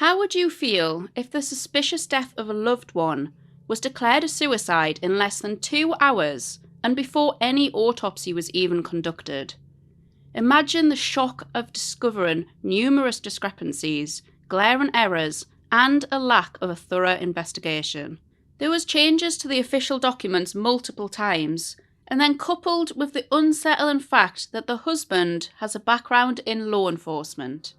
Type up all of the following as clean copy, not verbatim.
How would you feel if the suspicious death of a loved one was declared a suicide in less than 2 hours and before any autopsy was even conducted? Imagine the shock of discovering numerous discrepancies, glaring errors, and a lack of a thorough investigation. There was changes to the official documents multiple times, and then coupled with the unsettling fact that the husband has a background in law enforcement.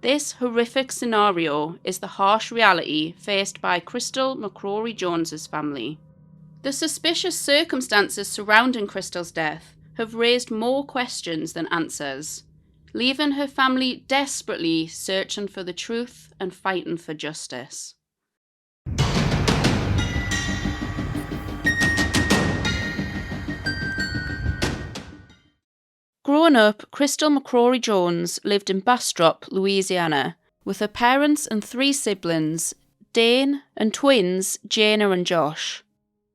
This horrific scenario is the harsh reality faced by Crystal McCrory Jones's family. The suspicious circumstances surrounding Crystal's death have raised more questions than answers, leaving her family desperately searching for the truth and fighting for justice. Growing up, Crystal McCrory Jones lived in Bastrop, Louisiana, with her parents and 3 siblings, Dane, and twins, Jana and Josh.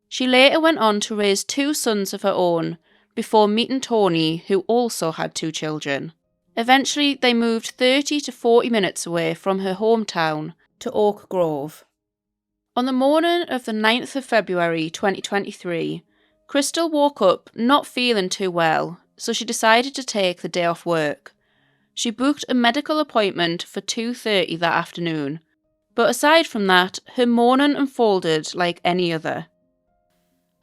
She later went on to raise 2 sons of her own, before meeting Tony, who also had 2 children. Eventually, they moved 30 to 40 minutes away from her hometown to Oak Grove. On the morning of the 9th of February 2023, Crystal woke up not feeling too well, so she decided to take the day off work. She booked a medical appointment for 2:30 that afternoon, but aside from that, her morning unfolded like any other.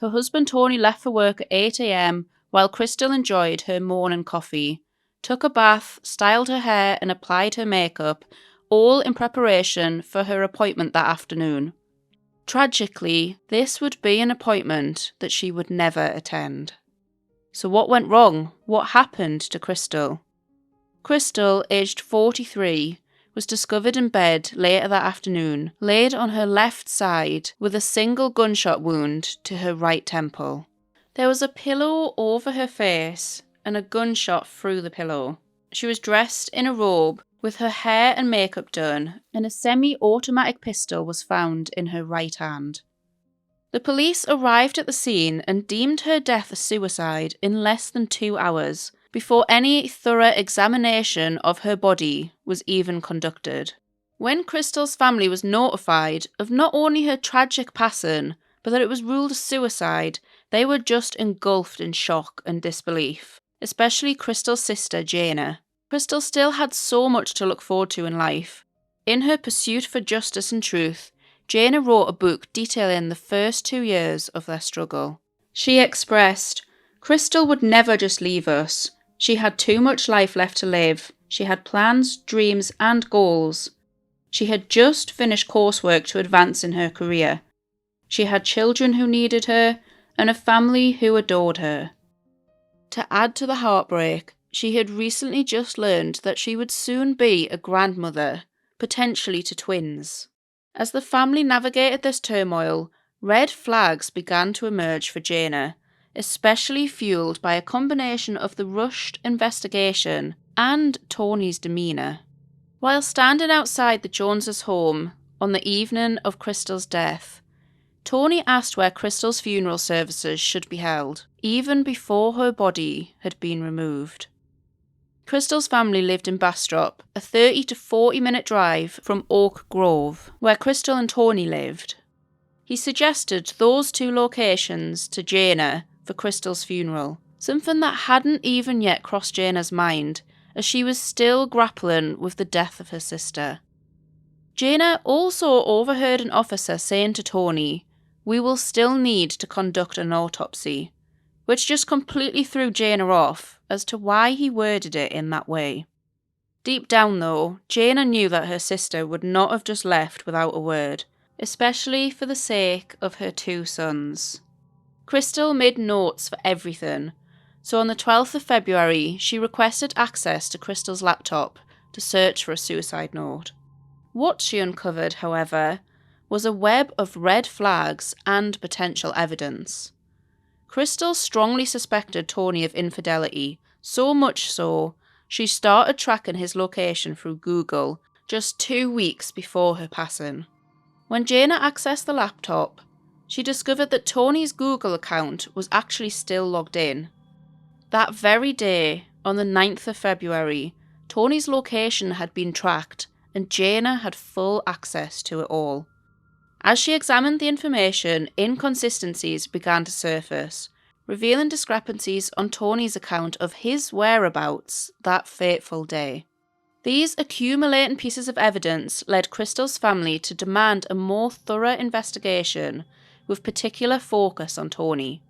Her husband Tony left for work at 8 a.m, while Crystal enjoyed her morning coffee, took a bath, styled her hair and applied her makeup, all in preparation for her appointment that afternoon. Tragically, this would be an appointment that she would never attend. So what went wrong? What happened to Crystal? Crystal, aged 43, was discovered in bed later that afternoon, laid on her left side with a single gunshot wound to her right temple. There was a pillow over her face and a gunshot through the pillow. She was dressed in a robe with her hair and makeup done, and a semi-automatic pistol was found in her right hand. The police arrived at the scene and deemed her death a suicide in less than 2 hours, before any thorough examination of her body was even conducted. When Crystal's family was notified of not only her tragic passing, but that it was ruled a suicide, they were just engulfed in shock and disbelief, especially Crystal's sister Jana. Crystal still had so much to look forward to in life. In her pursuit for justice and truth, Jana wrote a book detailing the first 2 years of their struggle. She expressed, "Crystal would never just leave us. She had too much life left to live. She had plans, dreams, and goals. She had just finished coursework to advance in her career. She had children who needed her, and a family who adored her." To add to the heartbreak, she had recently just learned that she would soon be a grandmother, potentially to twins. As the family navigated this turmoil, red flags began to emerge for Jana, especially fueled by a combination of the rushed investigation and Tony's demeanour. While standing outside the Joneses' home on the evening of Crystal's death, Tony asked where Crystal's funeral services should be held, even before her body had been removed. Crystal's family lived in Bastrop, a 30 to 40 minute drive from Oak Grove, where Crystal and Tony lived. He suggested those 2 locations to Jana for Crystal's funeral, something that hadn't even yet crossed Jana's mind, as she was still grappling with the death of her sister. Jana also overheard an officer saying to Tony, "We will still need to conduct an autopsy," which just completely threw Jana off as to why he worded it in that way. Deep down though, Jana knew that her sister would not have just left without a word, especially for the sake of her 2 sons. Crystal made notes for everything, so on the 12th of February she requested access to Crystal's laptop to search for a suicide note. What she uncovered, however, was a web of red flags and potential evidence. Crystal strongly suspected Tony of infidelity, so much so, she started tracking his location through Google just 2 weeks before her passing. When Jana accessed the laptop, she discovered that Tony's Google account was actually still logged in. That very day, on the 9th of February, Tony's location had been tracked, and Jana had full access to it all. As she examined the information, inconsistencies began to surface, revealing discrepancies on Tony's account of his whereabouts that fateful day. These accumulating pieces of evidence led Crystal's family to demand a more thorough investigation, with particular focus on Tony.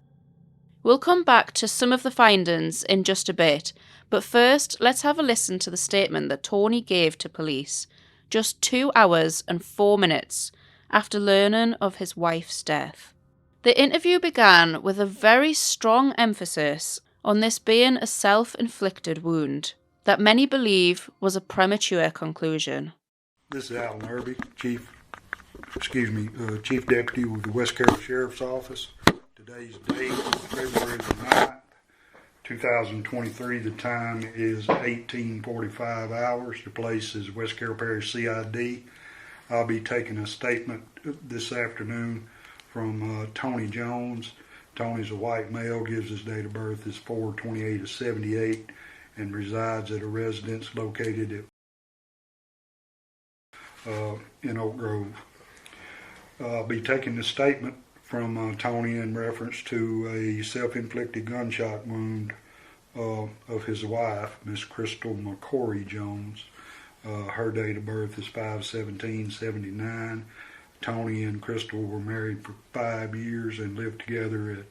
We'll come back to some of the findings in just a bit, but first let's have a listen to the statement that Tony gave to police just 2 hours and 4 minutes after learning of his wife's death. The interview began with a very strong emphasis on this being a self-inflicted wound that many believe was a premature conclusion. This is Alan Irby, Chief Deputy with the West Carroll Sheriff's Office. Today's date is February the 9th, 2023. The time is 18:45 hours. The place is West Carroll Parish CID. I'll be taking a statement this afternoon from Tony Jones. Tony's a white male, gives his date of birth is 4/28/78, and resides at a residence located in Oak Grove. I'll be taking the statement from Tony in reference to a self-inflicted gunshot wound of his wife, Miss Crystal McCrory Jones. Her date of birth is 5/17/79. Tony and Crystal were married for 5 years and lived together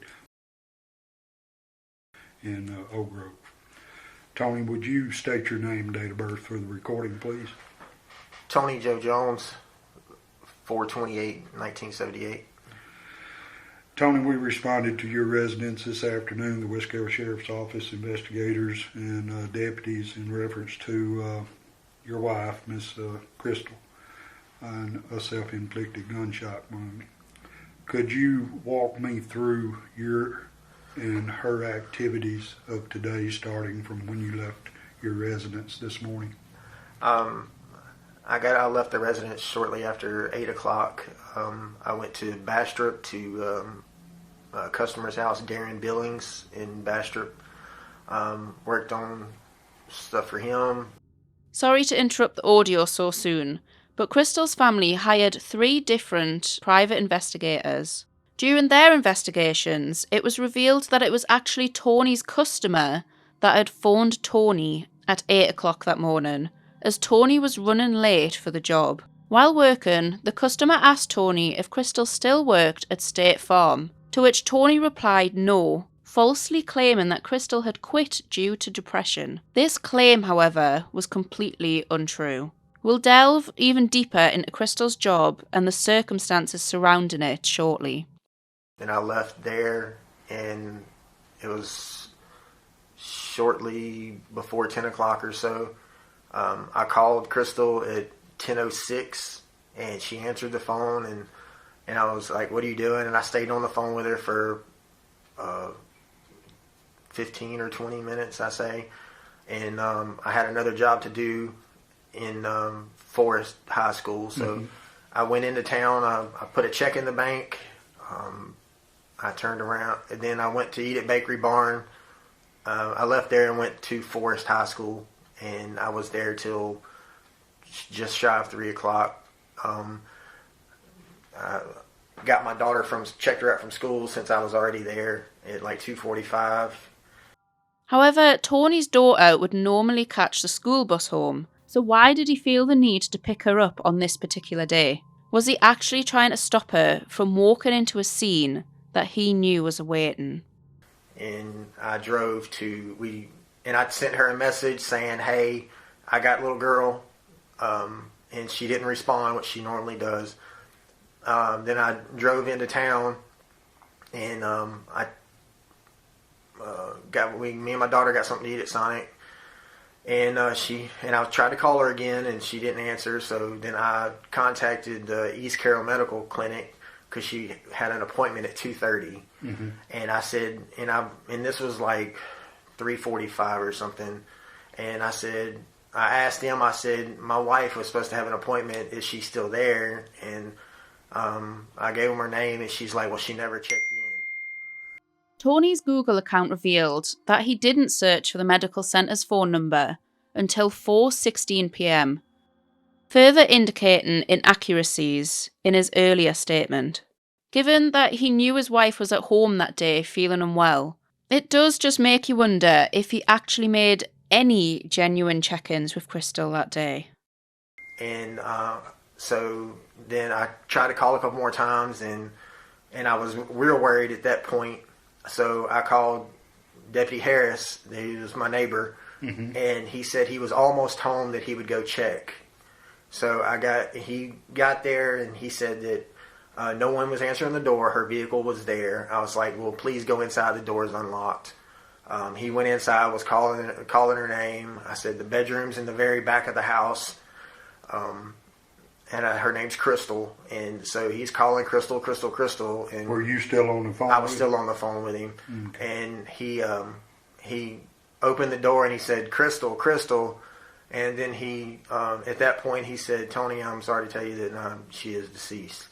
in Oak Grove. Tony, would you state your name and date of birth for the recording, please? Tony Joe Jones, 4/28/1978. Tony, we responded to your residence this afternoon, the West Carroll Sheriff's Office investigators and deputies, in reference to your wife, Miss Crystal, and a self-inflicted gunshot wound. Could you walk me through your and her activities of today, starting from when you left your residence this morning? I left the residence shortly after 8 o'clock. I went to Bastrop to a customer's house, Darren Billings in Bastrop. Worked on stuff for him. Sorry to interrupt the audio so soon, but Crystal's family hired 3 different private investigators. During their investigations, it was revealed that it was actually Tony's customer that had phoned Tony at 8 o'clock that morning, as Tony was running late for the job. While working, the customer asked Tony if Crystal still worked at State Farm, to which Tony replied no, falsely claiming that Crystal had quit due to depression. This claim, however, was completely untrue. We'll delve even deeper into Crystal's job and the circumstances surrounding it shortly. Then I left there, and it was shortly before 10 o'clock or so. I called Crystal at 10:06, and she answered the phone, and I was like, "What are you doing?" And I stayed on the phone with her for 15 or 20 minutes, I say. And I had another job to do in Forest High School, so I went into town. I put a check in the bank. I turned around, and then I went to eat at Bakery Barn. I left there and went to Forest High School, and I was there till just shy of 3 o'clock. I got my daughter checked her out from school, since I was already there at like 2:45. However, Tony's daughter would normally catch the school bus home, so why did he feel the need to pick her up on this particular day? Was he actually trying to stop her from walking into a scene that he knew was awaiting? And I drove and I sent her a message saying, "Hey, I got little girl," and she didn't respond, which she normally does. Then I drove into town, and me and my daughter got something to eat at Sonic, and I tried to call her again, and she didn't answer. So then I contacted the East Carroll Medical Clinic, because she had an appointment at 2:30, and I said, and this was like 3:45 or something, and I asked them, I said, "My wife was supposed to have an appointment. Is she still there?" And I gave them her name, and she's like, "Well, she never checked in." Tony's Google account revealed that he didn't search for the medical centre's phone number until 4:16 p.m. further indicating inaccuracies in his earlier statement. Given that he knew his wife was at home that day feeling unwell, it does just make you wonder if he actually made any genuine check-ins with Crystal that day. And so then I tried to call a couple more times, and I was real worried at that point. So I called Deputy Harris, who was my neighbor, and he said he was almost home, that he would go check. So he got there, and he said that no one was answering the door. Her vehicle was there. I was like, well, please go inside. The door is unlocked. He went inside, was calling her name. I said, the bedroom's in the very back of the house. And her name's Crystal. And so he's calling Crystal. And were you still on the phone? I was still on the phone with him. Okay. And he opened the door and he said, Crystal. And then he, at that point, he said, Tony, I'm sorry to tell you that she is deceased.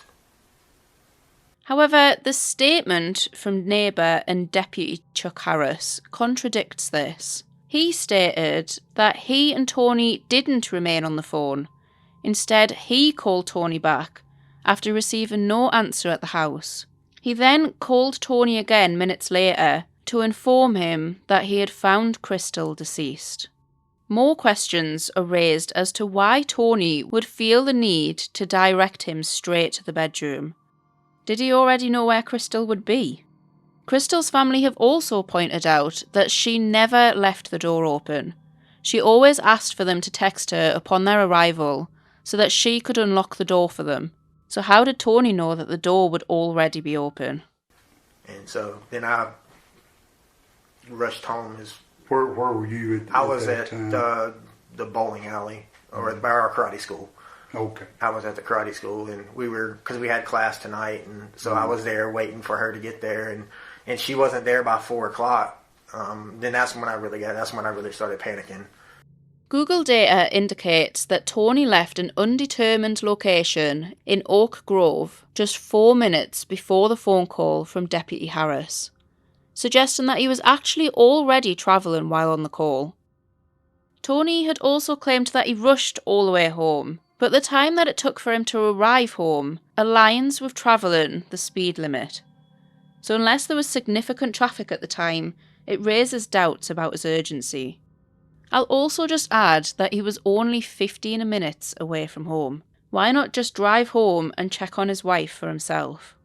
However, the statement from neighbour and Deputy Chuck Harris contradicts this. He stated that he and Tony didn't remain on the phone. Instead, he called Tony back after receiving no answer at the house. He then called Tony again minutes later to inform him that he had found Crystal deceased. More questions are raised as to why Tony would feel the need to direct him straight to the bedroom. Did he already know where Crystal would be? Crystal's family have also pointed out that she never left the door open. She always asked for them to text her upon their arrival so that she could unlock the door for them. So how did Tony know that the door would already be open? And so then I rushed home. Where were you at I was that at time? the bowling alley, or by our karate school. Okay. I was at the karate school, and because we had class tonight, and so I was there waiting for her to get there, and she wasn't there by 4:00. Then that's when I really started panicking. Google data indicates that Tony left an undetermined location in Oak Grove just 4 minutes before the phone call from Deputy Harris, suggesting that he was actually already travelling while on the call. Tony had also claimed that he rushed all the way home, but the time that it took for him to arrive home aligns with travelling the speed limit. So unless there was significant traffic at the time, it raises doubts about his urgency. I'll also just add that he was only 15 minutes away from home. Why not just drive home and check on his wife for himself?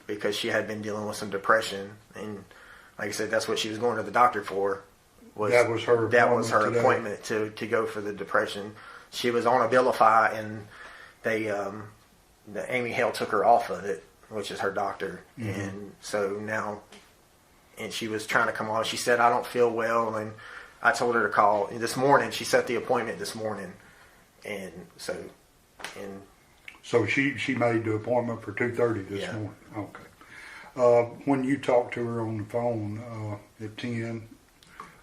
Because she had been dealing with some depression, and like I said, that's what she was going to the doctor for. That was her appointment to go for the depression. She was on Abilify, and Amy Hale took her off of it, which is her doctor. And so now, and she was trying to come on. She said, I don't feel well, and I told her to call this morning. She set the appointment this morning, and so she made the appointment for 2:30 this morning. Okay. When you talked to her on the phone at 10,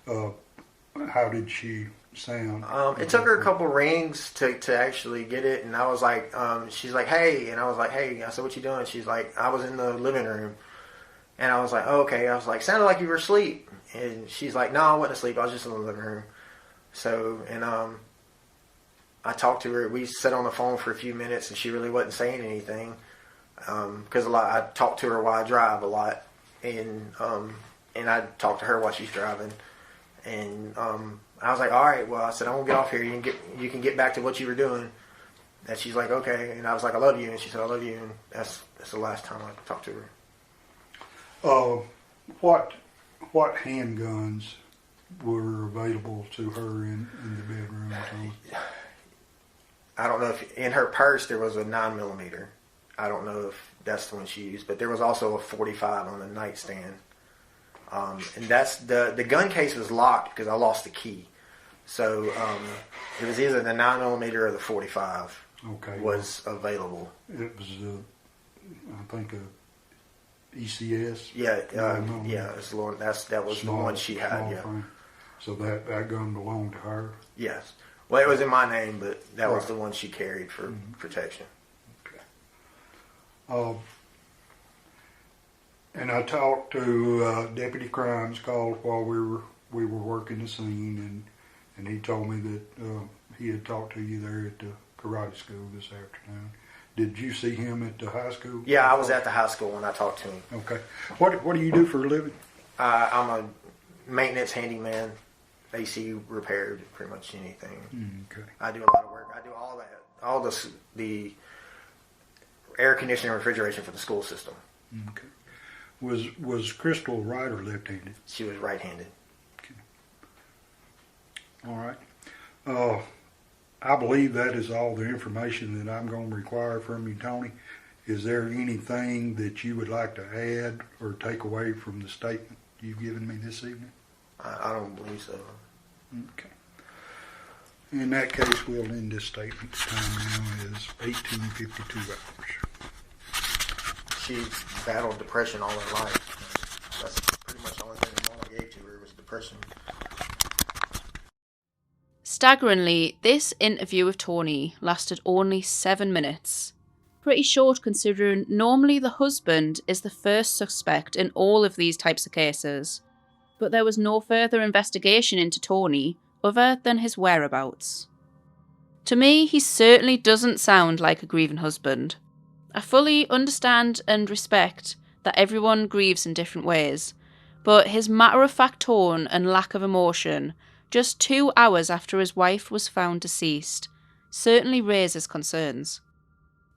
how did she sound? It took her a couple rings to actually get it, and I was like, she's like, hey, and I was like, hey. I said, what you doing? She's like, I was in the living room, and I was like, oh, okay. I was like, sounded like you were asleep. And she's like, no, I wasn't asleep. I was just in the living room. So, and I talked to her. We sat on the phone for a few minutes, and she really wasn't saying anything. Because I talk to her while I drive a lot. And I talk to her while she's driving. And I was like, all right, well, I said, I'm going to get off here. You can get back to what you were doing. And she's like, okay. And I was like, I love you. And she said, I love you. And that's the last time I talked to her. What handguns were available to her in the bedroom? I don't know if in her purse there was a 9mm. I don't know if that's the one she used, but there was also a 45 on the nightstand. And that's the gun case was locked because I lost the key. So it was either the 9mm or the 45 was available. It was, I think, a ECS. Yeah, it's that was the one she had. Yeah. Frame. So that gun belonged to her. Yes. Well, it was in my name, but that was the one she carried for protection. Okay. And I talked to Deputy Crimes called while we were working the scene, and he told me that he had talked to you there at the karate school this afternoon. Did you see him at the high school? Yeah, I was at the high school when I talked to him. Okay. What do you do for a living? I'm a maintenance handyman, AC repaired, pretty much anything. Okay. I do a lot of work. I do all that, all the air conditioning and refrigeration for the school system. Okay. Was Crystal right or left-handed? She was right-handed. Okay. All right. I believe that is all the information that I'm going to require from you, Tony. Is there anything that you would like to add or take away from the statement you've given me this evening? I don't believe so. Okay. In that case, we'll end this statement. The time now is 18:52 hours. She battled depression all her life. That's pretty much the only thing the mom gave to her was depression. Staggeringly, this interview with Tony lasted only 7 minutes. Pretty short considering normally the husband is the first suspect in all of these types of cases. But there was no further investigation into Tony other than his whereabouts. To me, he certainly doesn't sound like a grieving husband. I fully understand and respect that everyone grieves in different ways, but his matter-of-fact tone and lack of emotion just 2 hours after his wife was found deceased certainly raises concerns.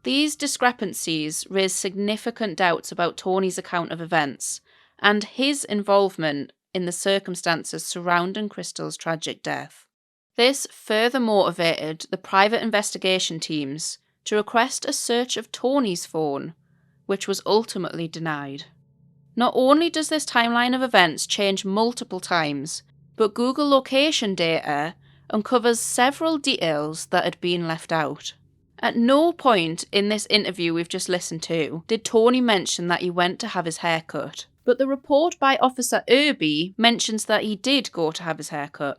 These discrepancies raise significant doubts about Tony's account of events and his involvement in the circumstances surrounding Crystal's tragic death. This further motivated the private investigation teams to request a search of Tony's phone, which was ultimately denied. Not only does this timeline of events change multiple times, but Google location data uncovers several details that had been left out. At no point in this interview we've just listened to did Tony mention that he went to have his hair cut, but the report by Officer Irby mentions that he did go to have his hair cut.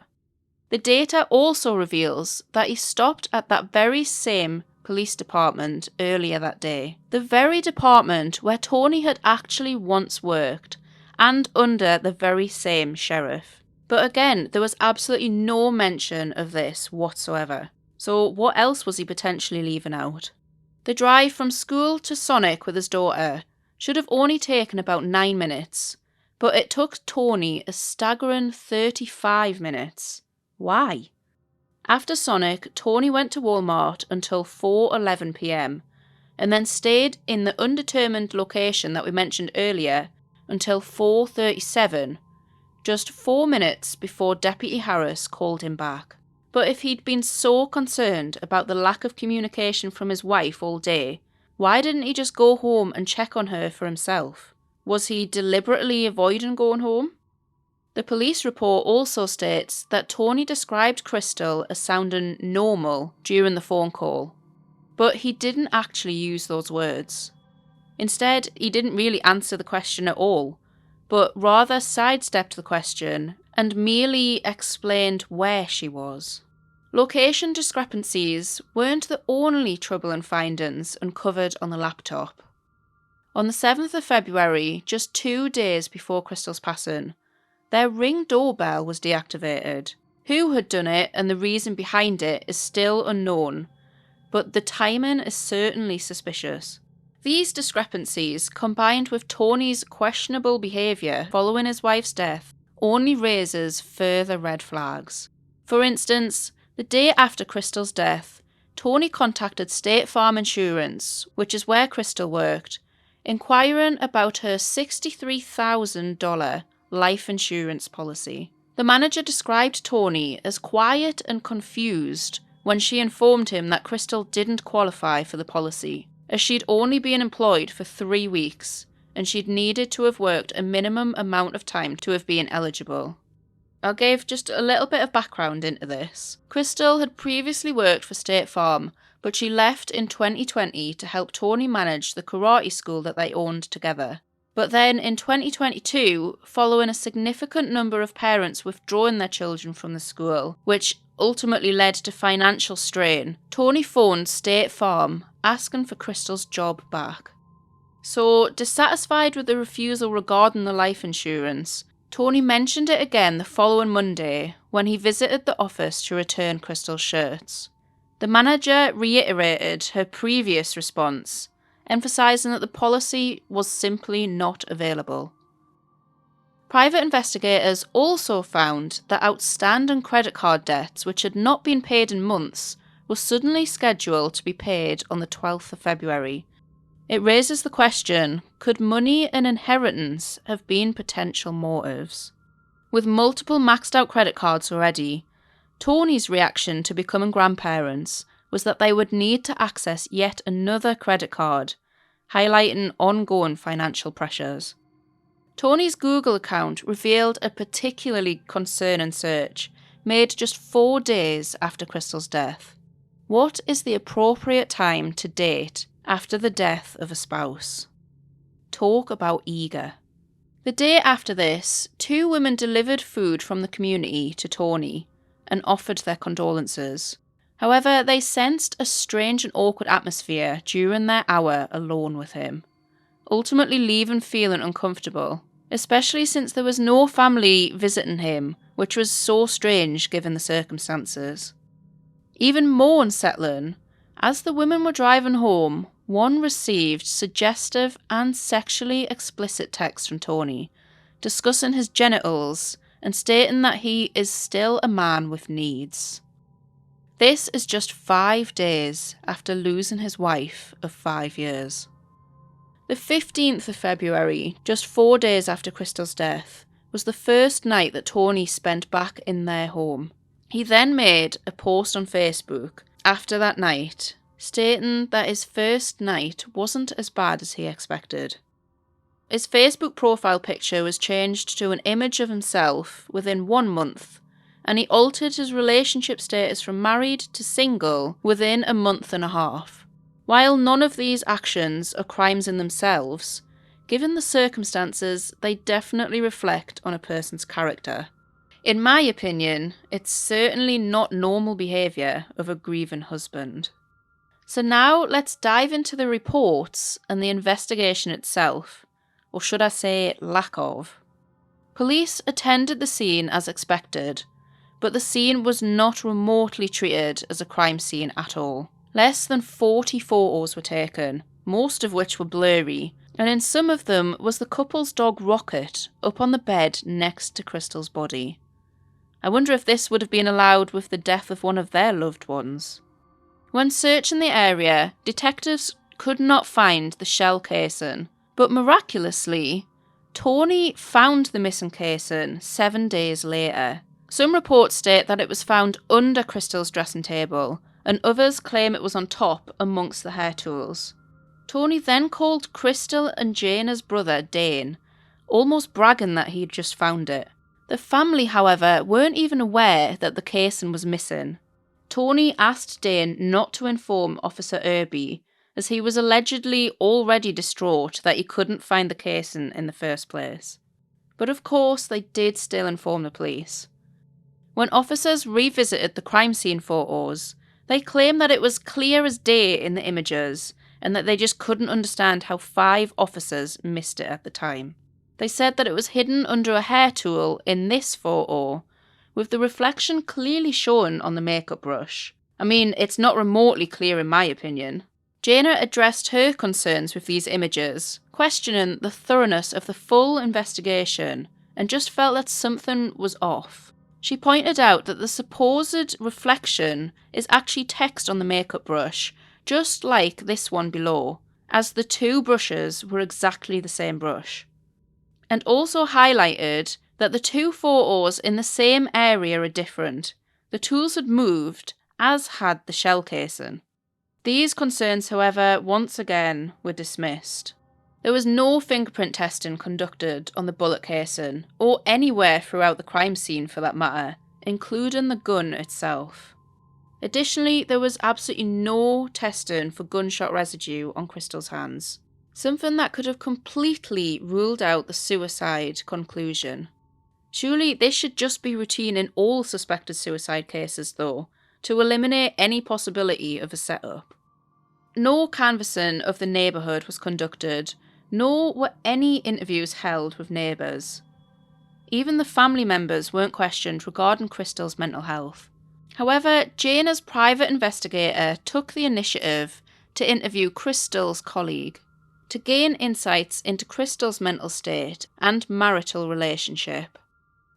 The data also reveals that he stopped at that very same police department earlier that day, the very department where Tony had actually once worked, and under the very same sheriff. But again, there was absolutely no mention of this whatsoever. So what else was he potentially leaving out? The drive from school to Sonic with his daughter should have only taken about 9 minutes, but it took Tony a staggering 35 minutes. Why? After Sonic, Tony went to Walmart until 4:11 p.m. and then stayed in the undetermined location that we mentioned earlier until 4:37, just 4 minutes before Deputy Harris called him back. But if he'd been so concerned about the lack of communication from his wife all day, why didn't he just go home and check on her for himself? Was he deliberately avoiding going home? The police report also states that Tony described Crystal as sounding normal during the phone call, but he didn't actually use those words. Instead, he didn't really answer the question at all, but rather sidestepped the question and merely explained where she was. Location discrepancies weren't the only troubling findings uncovered on the laptop. On the 7th of February, just 2 days before Crystal's passing, their Ring doorbell was deactivated. Who had done it and the reason behind it is still unknown, but the timing is certainly suspicious. These discrepancies, combined with Tony's questionable behaviour following his wife's death, only raises further red flags. For instance, the day after Crystal's death, Tony contacted State Farm Insurance, which is where Crystal worked, inquiring about her $63,000 life insurance policy. The manager described Tony as quiet and confused when she informed him that Crystal didn't qualify for the policy, as she'd only been employed for 3 weeks, and she'd needed to have worked a minimum amount of time to have been eligible. I'll give just a little bit of background into this. Crystal had previously worked for State Farm, but she left in 2020 to help Tony manage the karate school that they owned together. But then in 2022, following a significant number of parents withdrawing their children from the school, which ultimately led to financial strain, Tony phoned State Farm asking for Crystal's job back. So, dissatisfied with the refusal regarding the life insurance, Tony mentioned it again the following Monday when he visited the office to return Crystal's shirts. The manager reiterated her previous response, emphasising that the policy was simply not available. Private investigators also found that outstanding credit card debts which had not been paid in months were suddenly scheduled to be paid on the 12th of February. It raises the question, could money and inheritance have been potential motives? With multiple maxed out credit cards already, Tony's reaction to becoming grandparents was that they would need to access yet another credit card, highlighting ongoing financial pressures. Tony's Google account revealed a particularly concerning search made just 4 days after Crystal's death. What is the appropriate time to date after the death of a spouse? Talk about eager. The day after this, 2 women delivered food from the community to Tony and offered their condolences. However, they sensed a strange and awkward atmosphere during their hour alone with him, ultimately leaving feeling uncomfortable, especially since there was no family visiting him, which was so strange given the circumstances. Even more unsettling, as the women were driving home, one received suggestive and sexually explicit texts from Tony, discussing his genitals and stating that he is still a man with needs. This is just 5 days after losing his wife of 5 years. The 15th of February, just 4 days after Crystal's death, was the first night that Tony spent back in their home. He then made a post on Facebook after that night, stating that his first night wasn't as bad as he expected. His Facebook profile picture was changed to an image of himself within 1 month, and he altered his relationship status from married to single within a month and a half. While none of these actions are crimes in themselves, given the circumstances, they definitely reflect on a person's character. In my opinion, it's certainly not normal behaviour of a grieving husband. So now let's dive into the reports and the investigation itself, or should I say lack of. Police attended the scene as expected, but the scene was not remotely treated as a crime scene at all. Less than 40 photos were taken, most of which were blurry, and in some of them was the couple's dog Rocket up on the bed next to Crystal's body. I wonder if this would have been allowed with the death of one of their loved ones. When searching the area, detectives could not find the shell casing, but miraculously, Tony found the missing casing 7 days later. Some reports state that it was found under Crystal's dressing table, and others claim it was on top amongst the hair tools. Tony then called Crystal and Jana's brother Dane, almost bragging that he'd just found it. The family, however, weren't even aware that the casing was missing. Tony asked Dane not to inform Officer Irby, as he was allegedly already distraught that he couldn't find the casing in the first place. But of course, they did still inform the police. When officers revisited the crime scene photos, they claimed that it was clear as day in the images, and that they just couldn't understand how 5 officers missed it at the time. They said that it was hidden under a hair tool in this photo, with the reflection clearly shown on the makeup brush. I mean, it's not remotely clear in my opinion. Jana addressed her concerns with these images, questioning the thoroughness of the full investigation, and just felt that something was off. She pointed out that the supposed reflection is actually text on the makeup brush, just like this one below, as the 2 brushes were exactly the same brush. And also highlighted that the 2 photos in the same area are different. The tools had moved, as had the shell casing. These concerns, however, once again were dismissed. There was no fingerprint testing conducted on the bullet casing, or anywhere throughout the crime scene for that matter, including the gun itself. Additionally, there was absolutely no testing for gunshot residue on Crystal's hands, something that could have completely ruled out the suicide conclusion. Surely this should just be routine in all suspected suicide cases though, to eliminate any possibility of a setup. No canvassing of the neighbourhood was conducted, nor were any interviews held with neighbours. even the family members weren't questioned regarding Crystal's mental health. However, Jane, as private investigator, took the initiative to interview Crystal's colleague to gain insights into Crystal's mental state and marital relationship.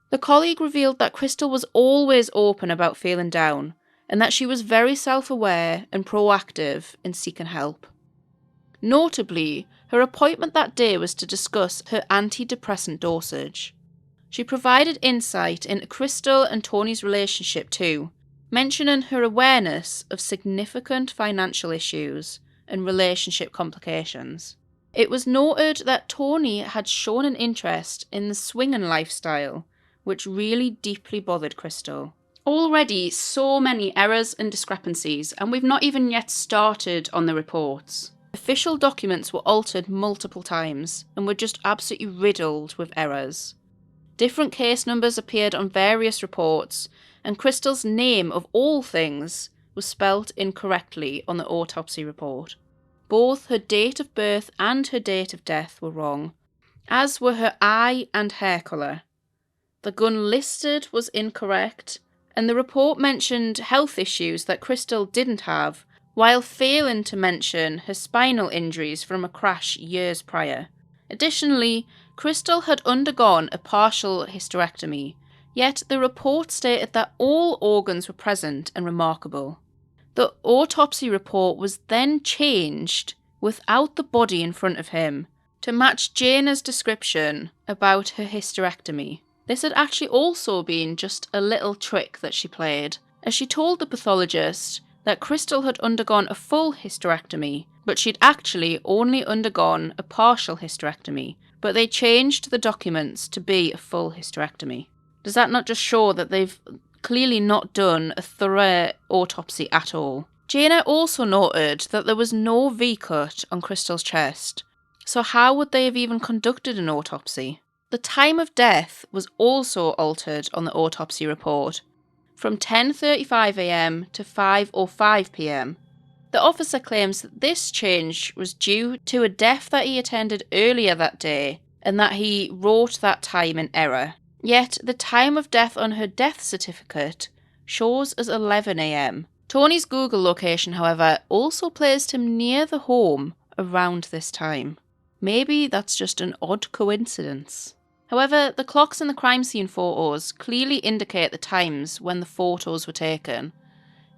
The colleague revealed that Crystal was always open about feeling down and that she was very self-aware and proactive in seeking help. Notably, her appointment that day was to discuss her antidepressant dosage. She provided insight into Crystal and Tony's relationship too, mentioning her awareness of significant financial issues and relationship complications. It was noted that Tony had shown an interest in the swinging lifestyle, which really deeply bothered Crystal. Already so many errors and discrepancies, and we've not even yet started on the reports. Official documents were altered multiple times and were just absolutely riddled with errors. Different case numbers appeared on various reports, and Crystal's name, of all things, was spelt incorrectly on the autopsy report. Both her date of birth and her date of death were wrong, as were her eye and hair colour. The gun listed was incorrect, and the report mentioned health issues that Crystal didn't have, while failing to mention her spinal injuries from a crash years prior. Additionally, Crystal had undergone a partial hysterectomy, yet the report stated that all organs were present and remarkable. The autopsy report was then changed without the body in front of him to match Jana's description about her hysterectomy. This had actually also been just a little trick that she played, as she told the pathologist that Crystal had undergone a full hysterectomy, but she'd actually only undergone a partial hysterectomy, but they changed the documents to be a full hysterectomy. Does that not just show that they've clearly not done a thorough autopsy at all? Jana also noted that there was no V-cut on Crystal's chest, so how would they have even conducted an autopsy? The time of death was also altered on the autopsy report, from 10:35 a.m. to 5:05 p.m. The officer claims that this change was due to a death that he attended earlier that day and that he wrote that time in error. Yet the time of death on her death certificate shows as 11 a.m. Tony's Google location, however, also placed him near the home around this time. Maybe that's just an odd coincidence. However, the clocks in the crime scene photos clearly indicate the times when the photos were taken,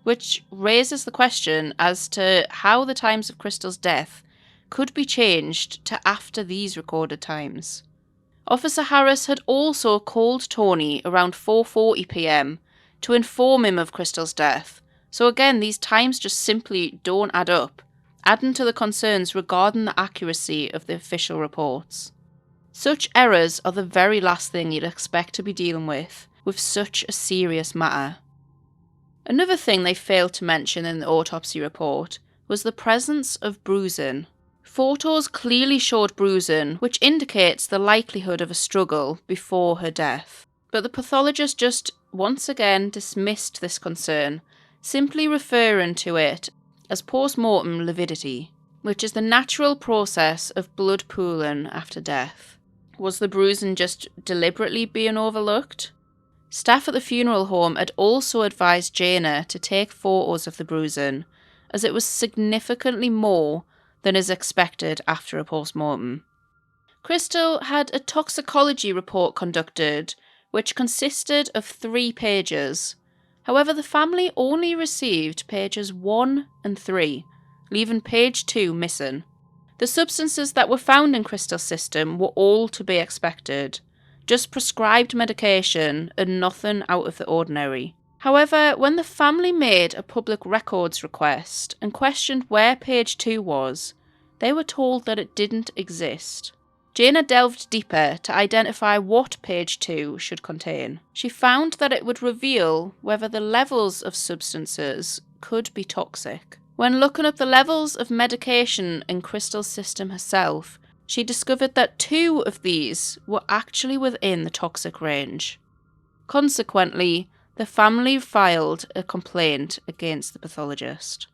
which raises the question as to how the times of Crystal's death could be changed to after these recorded times. Officer Harris had also called Tony around 4:40 p.m. to inform him of Crystal's death, so again these times just simply don't add up, adding to the concerns regarding the accuracy of the official reports. Such errors are the very last thing you'd expect to be dealing with such a serious matter. Another thing they failed to mention in the autopsy report was the presence of bruising. Photos clearly showed bruising, which indicates the likelihood of a struggle before her death. But the pathologist just once again dismissed this concern, simply referring to it as post-mortem lividity, which is the natural process of blood pooling after death. Was the bruising just deliberately being overlooked? Staff at the funeral home had also advised Jana to take photos of the bruising, as it was significantly more than is expected after a post-mortem. Crystal had a toxicology report conducted, which consisted of 3 pages. However, the family only received pages 1 and 3, leaving page 2 missing. The substances that were found in Crystal's system were all to be expected, just prescribed medication and nothing out of the ordinary. However, when the family made a public records request and questioned where page 2 was, they were told that it didn't exist. Jana delved deeper to identify what page 2 should contain. She found that it would reveal whether the levels of substances could be toxic. When looking up the levels of medication in Crystal's system herself, she discovered that 2 of these were actually within the toxic range. Consequently, the family filed a complaint against the pathologist.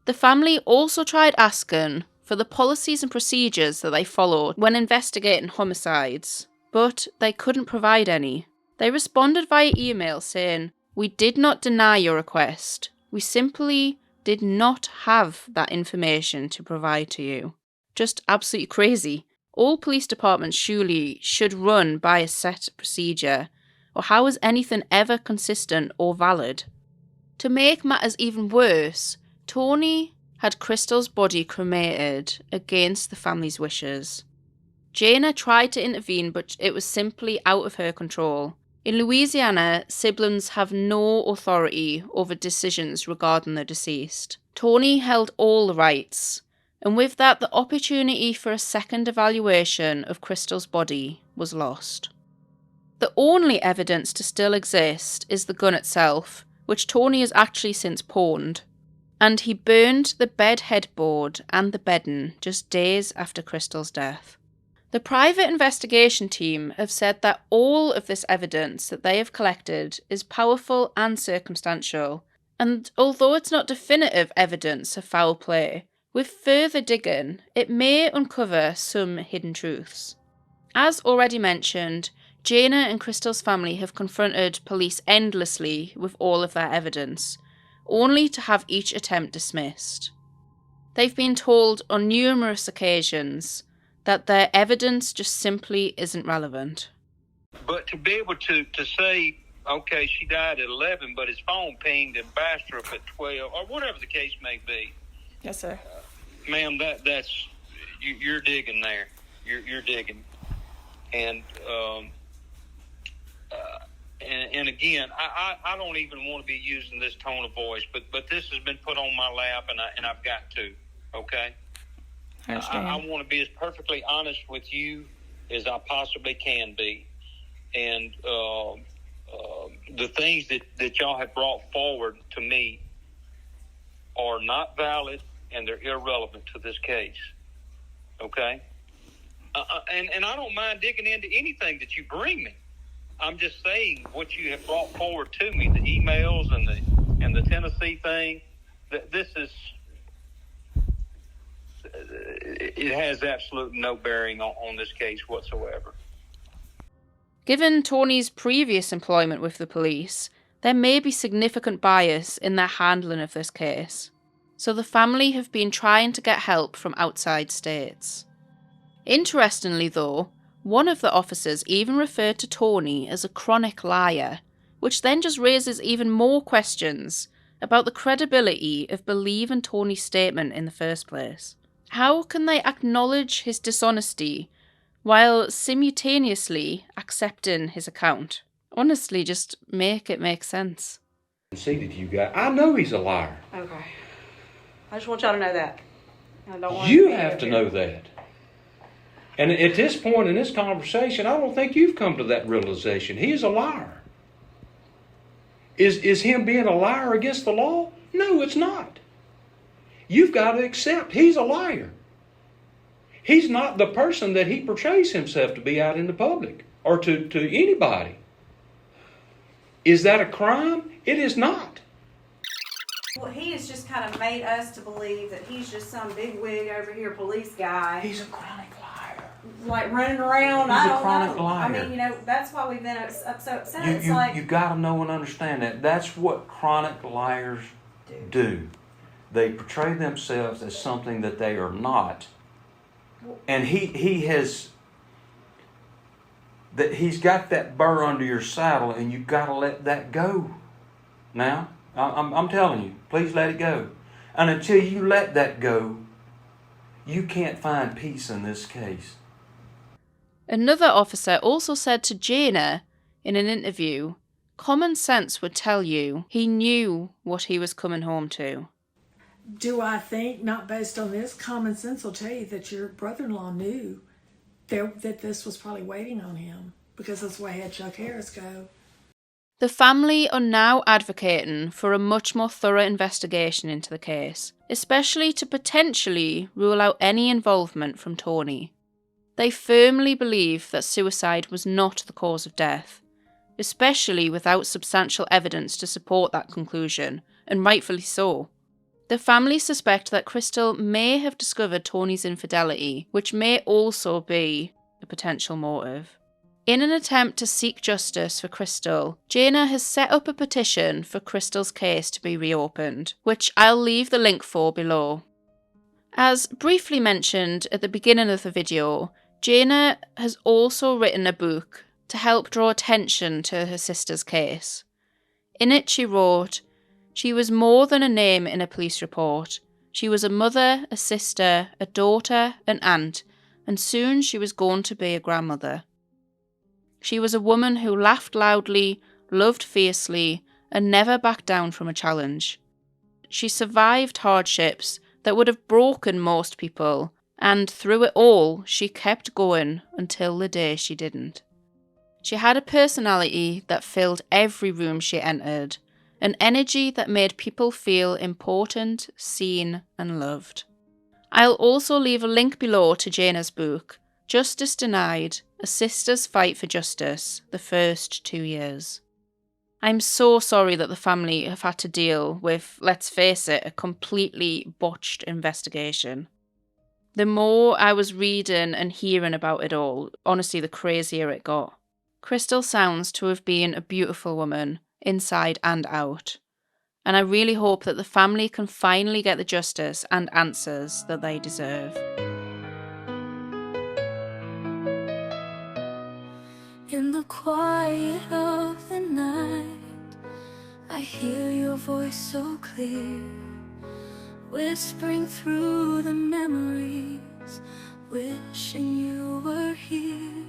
The family also tried asking for the policies and procedures that they followed when investigating homicides, but they couldn't provide any. They responded via email saying, "We did not deny your request. We simply did not have that information to provide to you." Just absolutely crazy. All police departments surely should run by a set procedure, or how is anything ever consistent or valid? To make matters even worse, Tony had Crystal's body cremated against the family's wishes. Jana tried to intervene, but it was simply out of her control. In Louisiana, siblings have no authority over decisions regarding the deceased. Tony held all the rights, and with that, the opportunity for a second evaluation of Crystal's body was lost. The only evidence to still exist is the gun itself, which Tony has actually since pawned, and he burned the bed headboard and the bedding just days after Crystal's death. The private investigation team have said that all of this evidence that they have collected is powerful and circumstantial, and although it's not definitive evidence of foul play, with further digging, it may uncover some hidden truths. As already mentioned, Jana and Crystal's family have confronted police endlessly with all of their evidence, only to have each attempt dismissed. They've been told on numerous occasions that their evidence just simply isn't relevant. But to be able to say, okay, she died at 11, but his phone pinged in Bastrop at 12, or whatever the case may be. Yes, sir. Ma'am, that's you're digging there. You're digging, and again, I don't even want to be using this tone of voice, but this has been put on my lap, and I've got to. Okay. I want to be as perfectly honest with you as I possibly can be. And the things that y'all have brought forward to me are not valid, and they're irrelevant to this case. Okay? And I don't mind digging into anything that you bring me. I'm just saying what you have brought forward to me, the emails and the Tennessee thing, that this is... It has absolutely no bearing on this case whatsoever. Given Tony's previous employment with the police, there may be significant bias in their handling of this case, so the family have been trying to get help from outside states. Interestingly though, one of the officers even referred to Tony as a chronic liar, which then just raises even more questions about the credibility of believing Tony's statement in the first place. How can they acknowledge his dishonesty while simultaneously accepting his account? Honestly, just make it make sense. Conceded you guys. I know he's a liar. Okay. I just want y'all to know that. I don't want You have to know that. And at this point in this conversation, I don't think you've come to that realization. He is a liar. Is him being a liar against the law? No, it's not. You've got to accept he's a liar. He's not the person that he portrays himself to be out in the public or to anybody. Is that a crime? It is not. Well, he has just kind of made us to believe that he's just some big wig over here police guy. He's a chronic liar. Like running around. He's I a don't chronic know. liar. I mean, that's why we've been so upset. You got to know and understand that. That's what chronic liars do. They portray themselves as something that they are not. And he's got that burr under your saddle, and you've got to let that go. Now, I'm telling you, please let it go. And until you let that go, you can't find peace in this case. Another officer also said to Jana in an interview, common sense would tell you he knew what he was coming home to. Do I think, not based on this, common sense will tell you that your brother-in-law knew that this was probably waiting on him, because that's why he had Chuck Harris go. The family are now advocating for a much more thorough investigation into the case, especially to potentially rule out any involvement from Tony. They firmly believe that suicide was not the cause of death, especially without substantial evidence to support that conclusion, and rightfully so. The family suspect that Crystal may have discovered Tony's infidelity, which may also be a potential motive. In an attempt to seek justice for Crystal, Jana has set up a petition for Crystal's case to be reopened, which I'll leave the link for below. As briefly mentioned at the beginning of the video, Jana has also written a book to help draw attention to her sister's case. In it she wrote, "She was more than a name in a police report. She was a mother, a sister, a daughter, an aunt, and soon she was going to be a grandmother. She was a woman who laughed loudly, loved fiercely, and never backed down from a challenge. She survived hardships that would have broken most people, and through it all, she kept going until the day she didn't. She had a personality that filled every room she entered, an energy that made people feel important, seen, and loved." I'll also leave a link below to Jana's book, Justice Denied, A Sister's Fight for Justice, the First 2 Years. I'm so sorry that the family have had to deal with, let's face it, a completely botched investigation. The more I was reading and hearing about it all, honestly, the crazier it got. Crystal sounds to have been a beautiful woman, inside and out. And I really hope that the family can finally get the justice and answers that they deserve. In the quiet of the night, I hear your voice so clear, whispering through the memories, wishing you were here.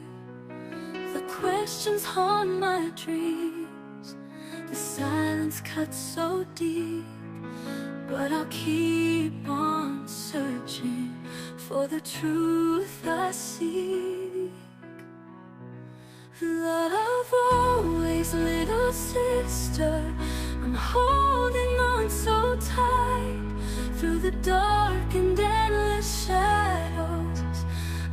The questions haunt my dreams, the silence cuts so deep, but I'll keep on searching for the truth I seek. Love always, little sister, I'm holding on so tight. Through the dark and endless shadows,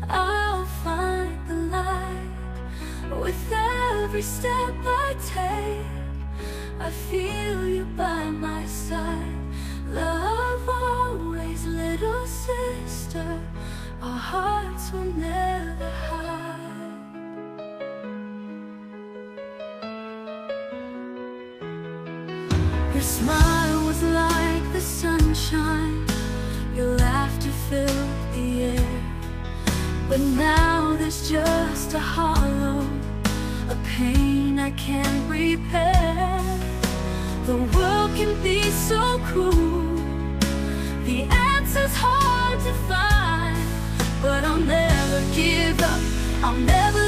I'll find the light. With every step I take, I feel you by my side. Love always, little sister, our hearts will never hide. Your smile was like the sunshine, your laughter filled the air. But now there's just a hollow, a pain I can't repair. The world can be so cruel, the answer's hard to find, but I'll never give up, I'll never